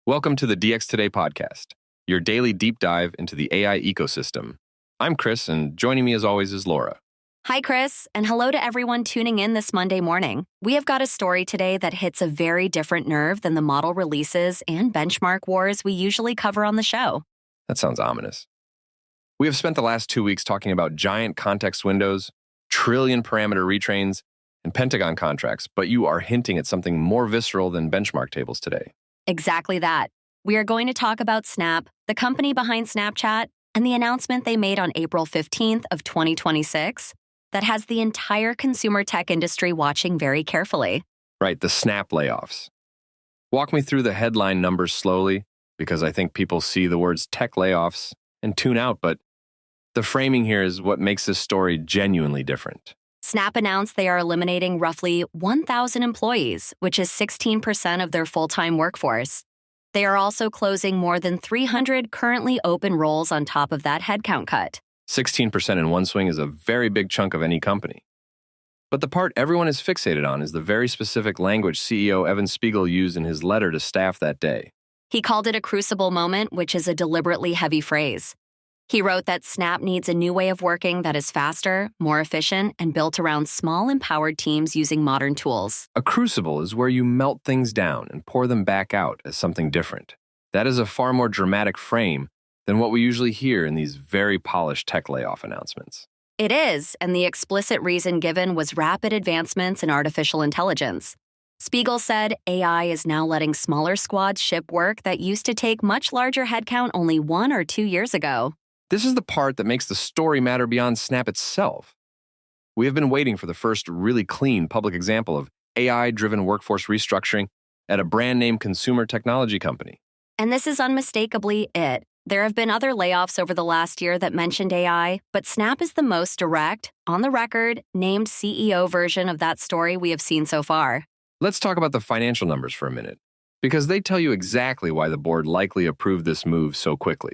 Welcome to the DX Today podcast, your daily deep dive into the AI ecosystem. I'm Chris, and joining me as always is Laura. Hi, Chris, and hello to everyone tuning in this Monday morning. We have got a story today that hits a very different nerve than the model releases and benchmark wars we usually cover on the show. That sounds ominous. We have spent the last 2 weeks talking about giant context windows, trillion parameter retrains, and Pentagon contracts, but you are hinting at something more visceral than benchmark tables today. Exactly that. We are going to talk about Snap, the company behind Snapchat, and the announcement they made on April 15th of 2026 that has the entire consumer tech industry watching very carefully. Right, the Snap layoffs. Walk me through the headline numbers slowly, because I think people see the words tech layoffs and tune out, but the framing here is what makes this story genuinely different. Snap announced they are eliminating roughly 1,000 employees, which is 16% of their full-time workforce. They are also closing more than 300 currently open roles on top of that headcount cut. 16% in one swing is a very big chunk of any company. But the part everyone is fixated on is the very specific language CEO Evan Spiegel used in his letter to staff that day. He called it a crucible moment, which is a deliberately heavy phrase. He wrote that Snap needs a new way of working that is faster, more efficient, and built around small, empowered teams using modern tools. A crucible is where you melt things down and pour them back out as something different. That is a far more dramatic frame than what we usually hear in these very polished tech layoff announcements. It is, and the explicit reason given was rapid advancements in artificial intelligence. Spiegel said AI is now letting smaller squads ship work that used to take much larger headcount only 1 or 2 years ago. This is the part that makes the story matter beyond Snap itself. We have been waiting for the first really clean public example of AI-driven workforce restructuring at a brand-name consumer technology company. And this is unmistakably it. There have been other layoffs over the last year that mentioned AI, but Snap is the most direct, on-the-record, named CEO version of that story we have seen so far. Let's talk about the financial numbers for a minute, because they tell you exactly why the board likely approved this move so quickly.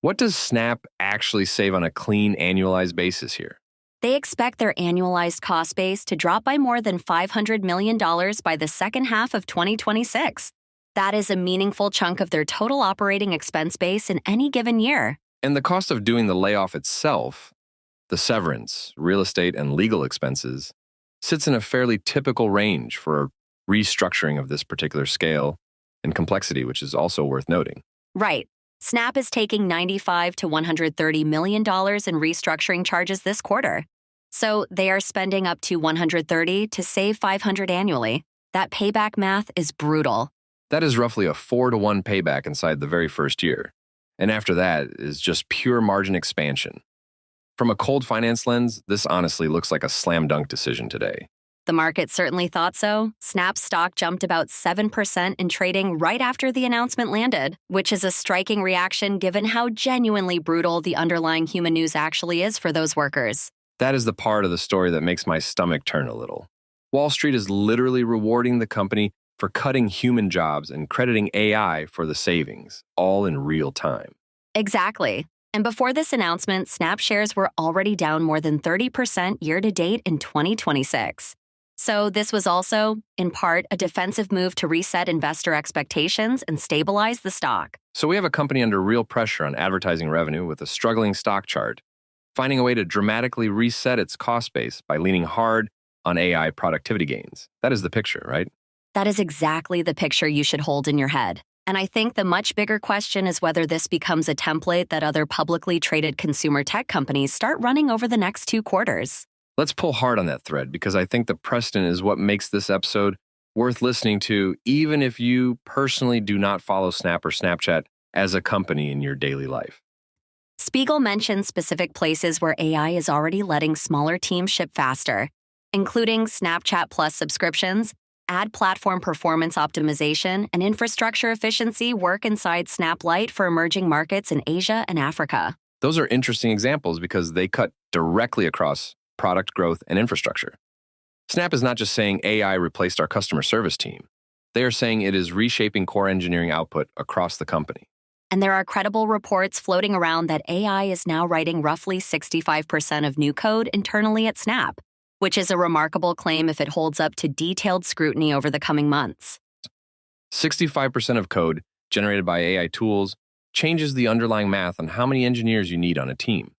What does Snap actually save on a clean, annualized basis here? They expect their annualized cost base to drop by more than $500 million by the second half of 2026. That is a meaningful chunk of their total operating expense base in any given year. And the cost of doing the layoff itself, the severance, real estate, and legal expenses, sits in a fairly typical range for a restructuring of this particular scale and complexity, which is also worth noting. Right. Snap is taking $95 to $130 million in restructuring charges this quarter. So they are spending up to $130 to save $500 annually. That payback math is brutal. That is roughly a 4-to-1 payback inside the very first year. And after that is just pure margin expansion. From a cold finance lens, this honestly looks like a slam dunk decision today. The market certainly thought so. Snap's stock jumped about 7% in trading right after the announcement landed, which is a striking reaction given how genuinely brutal the underlying human news actually is for those workers. That is the part of the story that makes my stomach turn a little. Wall Street is literally rewarding the company for cutting human jobs and crediting AI for the savings, all in real time. Exactly. And before this announcement, Snap shares were already down more than 30% year-to-date in 2026. So this was also, in part, a defensive move to reset investor expectations and stabilize the stock. So we have a company under real pressure on advertising revenue with a struggling stock chart, finding a way to dramatically reset its cost base by leaning hard on AI productivity gains. That is the picture, right? That is exactly the picture you should hold in your head. And I think the much bigger question is whether this becomes a template that other publicly traded consumer tech companies start running over the next 2 quarters. Let's pull hard on that thread because I think the precedent is what makes this episode worth listening to, even if you personally do not follow Snap or Snapchat as a company in your daily life. Spiegel mentioned specific places where AI is already letting smaller teams ship faster, including Snapchat Plus subscriptions, ad platform performance optimization, and infrastructure efficiency work inside Snap Lite for emerging markets in Asia and Africa. Those are interesting examples because they cut directly across product growth and infrastructure. Snap is not just saying AI replaced our customer service team. They are saying it is reshaping core engineering output across the company. And there are credible reports floating around that AI is now writing roughly 65% of new code internally at Snap, which is a remarkable claim if it holds up to detailed scrutiny over the coming months. 65% of code generated by AI tools changes the underlying math on how many engineers you need on a team.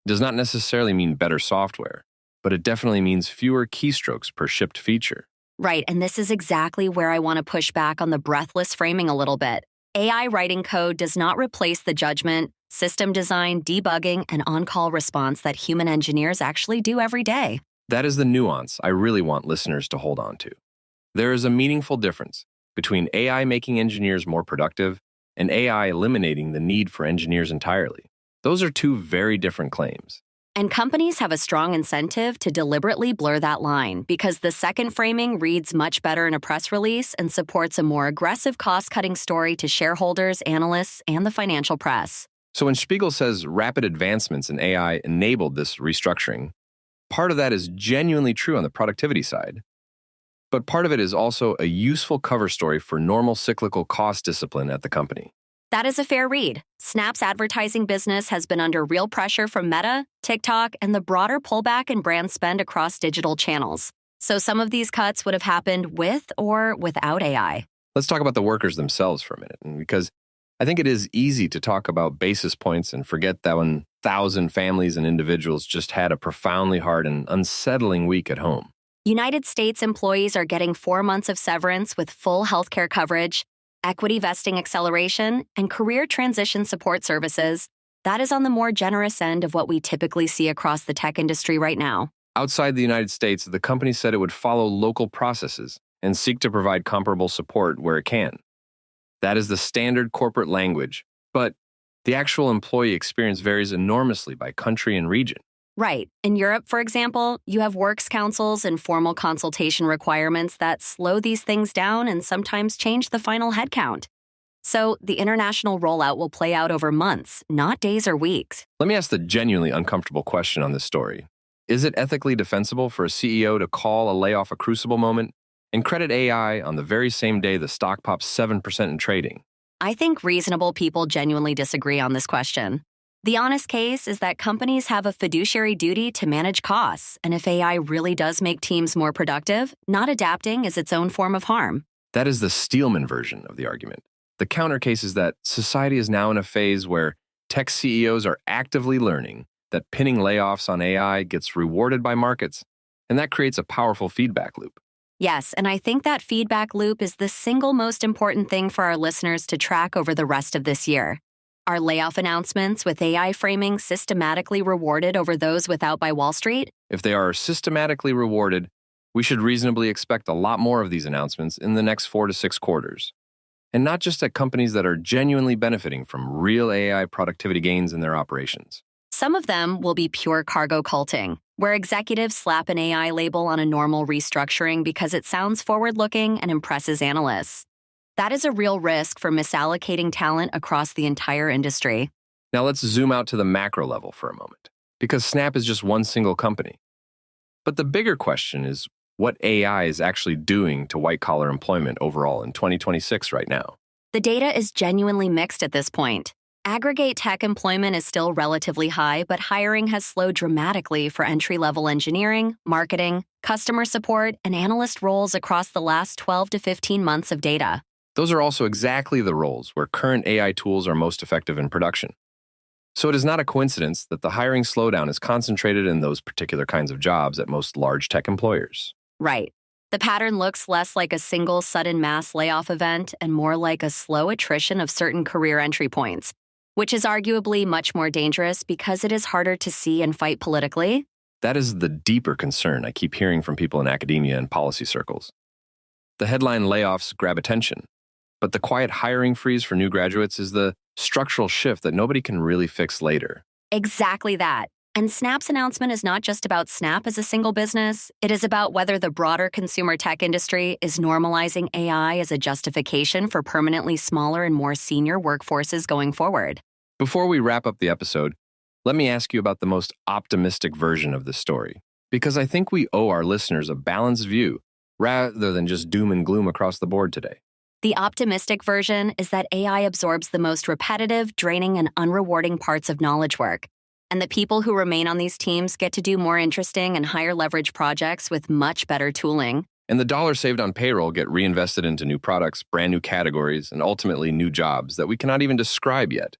It does not necessarily mean better software, but it definitely means fewer keystrokes per shipped feature. Right, and this is exactly where I want to push back on the breathless framing a little bit. AI writing code does not replace the judgment, system design, debugging, and on-call response that human engineers actually do every day. That is the nuance I really want listeners to hold on to. There is a meaningful difference between AI making engineers more productive and AI eliminating the need for engineers entirely. Those are two very different claims. And companies have a strong incentive to deliberately blur that line because the second framing reads much better in a press release and supports a more aggressive cost-cutting story to shareholders, analysts, and the financial press. So when Spiegel says rapid advancements in AI enabled this restructuring, part of that is genuinely true on the productivity side. But part of it is also a useful cover story for normal cyclical cost discipline at the company. That is a fair read. Snap's advertising business has been under real pressure from Meta, TikTok, and the broader pullback in brand spend across digital channels. So some of these cuts would have happened with or without AI. Let's talk about the workers themselves for a minute, because I think it is easy to talk about basis points and forget that 1,000 families and individuals just had a profoundly hard and unsettling week at home. United States employees are getting 4 months of severance with full healthcare coverage, equity vesting acceleration, and career transition support services. That is on the more generous end of what we typically see across the tech industry right now. Outside the United States, the company said it would follow local processes and seek to provide comparable support where it can. That is the standard corporate language, but the actual employee experience varies enormously by country and region. Right. In Europe, for example, you have works councils and formal consultation requirements that slow these things down and sometimes change the final headcount. So the international rollout will play out over months, not days or weeks. Let me ask the genuinely uncomfortable question on this story. Is it ethically defensible for a CEO to call a layoff a Crucible moment and credit AI on the very same day the stock pops 7% in trading? I think reasonable people genuinely disagree on this question. The honest case is that companies have a fiduciary duty to manage costs, and if AI really does make teams more productive, not adapting is its own form of harm. That is the Steelman version of the argument. The counter case is that society is now in a phase where tech CEOs are actively learning that pinning layoffs on AI gets rewarded by markets, and that creates a powerful feedback loop. Yes, and I think that feedback loop is the single most important thing for our listeners to track over the rest of this year. Are layoff announcements with AI framing systematically rewarded over those without by Wall Street? If they are systematically rewarded, we should reasonably expect a lot more of these announcements in the next 4 to 6 quarters. And not just at companies that are genuinely benefiting from real AI productivity gains in their operations. Some of them will be pure cargo culting, where executives slap an AI label on a normal restructuring because it sounds forward-looking and impresses analysts. That is a real risk for misallocating talent across the entire industry. Now let's zoom out to the macro level for a moment, because Snap is just one single company. But the bigger question is what AI is actually doing to white-collar employment overall in 2026 right now. The data is genuinely mixed at this point. Aggregate tech employment is still relatively high, but hiring has slowed dramatically for entry-level engineering, marketing, customer support, and analyst roles across the last 12 to 15 months of data. Those are also exactly the roles where current AI tools are most effective in production. So it is not a coincidence that the hiring slowdown is concentrated in those particular kinds of jobs at most large tech employers. Right. The pattern looks less like a single sudden mass layoff event and more like a slow attrition of certain career entry points, which is arguably much more dangerous because it is harder to see and fight politically. That is the deeper concern I keep hearing from people in academia and policy circles. The headline layoffs grab attention, but the quiet hiring freeze for new graduates is the structural shift that nobody can really fix later. Exactly that. And Snap's announcement is not just about Snap as a single business. It is about whether the broader consumer tech industry is normalizing AI as a justification for permanently smaller and more senior workforces going forward. Before we wrap up the episode, let me ask you about the most optimistic version of this story, because I think we owe our listeners a balanced view rather than just doom and gloom across the board today. The optimistic version is that AI absorbs the most repetitive, draining, and unrewarding parts of knowledge work. And the people who remain on these teams get to do more interesting and higher leverage projects with much better tooling. And the dollars saved on payroll get reinvested into new products, brand new categories, and ultimately new jobs that we cannot even describe yet.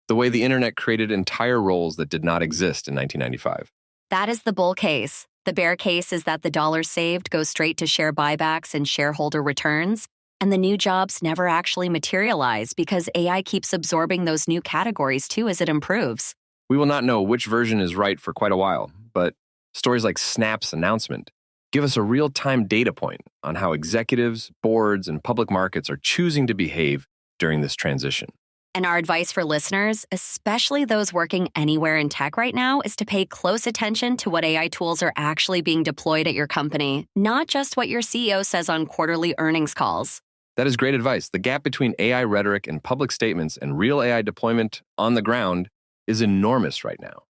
The way the internet created entire roles that did not exist in 1995. That is the bull case. The bear case is that the dollars saved go straight to share buybacks and shareholder returns, and the new jobs never actually materialize because AI keeps absorbing those new categories too as it improves. We will not know which version is right for quite a while, but stories like Snap's announcement give us a real-time data point on how executives, boards, and public markets are choosing to behave during this transition. And our advice for listeners, especially those working anywhere in tech right now, is to pay close attention to what AI tools are actually being deployed at your company, not just what your CEO says on quarterly earnings calls. That is great advice. The gap between AI rhetoric and public statements and real AI deployment on the ground is enormous right now.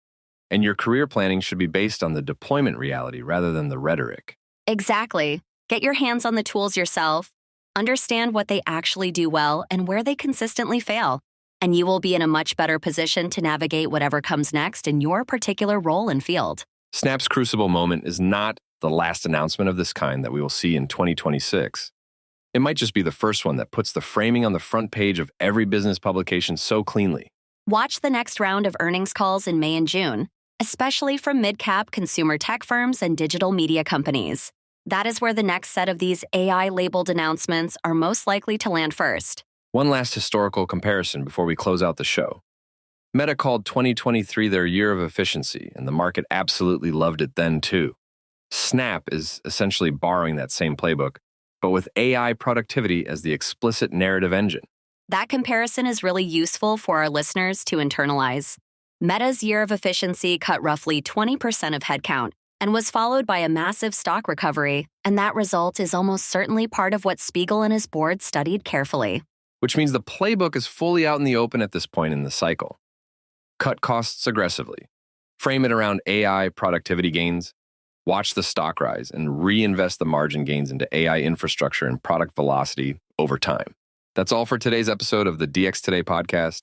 And your career planning should be based on the deployment reality rather than the rhetoric. Exactly. Get your hands on the tools yourself, understand what they actually do well and where they consistently fail, and you will be in a much better position to navigate whatever comes next in your particular role and field. Snap's Crucible moment is not the last announcement of this kind that we will see in 2026. It might just be the first one that puts the framing on the front page of every business publication so cleanly. Watch the next round of earnings calls in May and June, especially from mid-cap consumer tech firms and digital media companies. That is where the next set of these AI-labeled announcements are most likely to land first. One last historical comparison before we close out the show. Meta called 2023 their year of efficiency, and the market absolutely loved it then too. Snap is essentially borrowing that same playbook, but with AI productivity as the explicit narrative engine. That comparison is really useful for our listeners to internalize. Meta's year of efficiency cut roughly 20% of headcount and was followed by a massive stock recovery, and that result is almost certainly part of what Spiegel and his board studied carefully. Which means the playbook is fully out in the open at this point in the cycle. Cut costs aggressively. Frame it around AI productivity gains. Watch the stock rise and reinvest the margin gains into AI infrastructure and product velocity over time. That's all for today's episode of the DX Today podcast.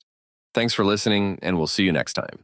Thanks for listening, and we'll see you next time.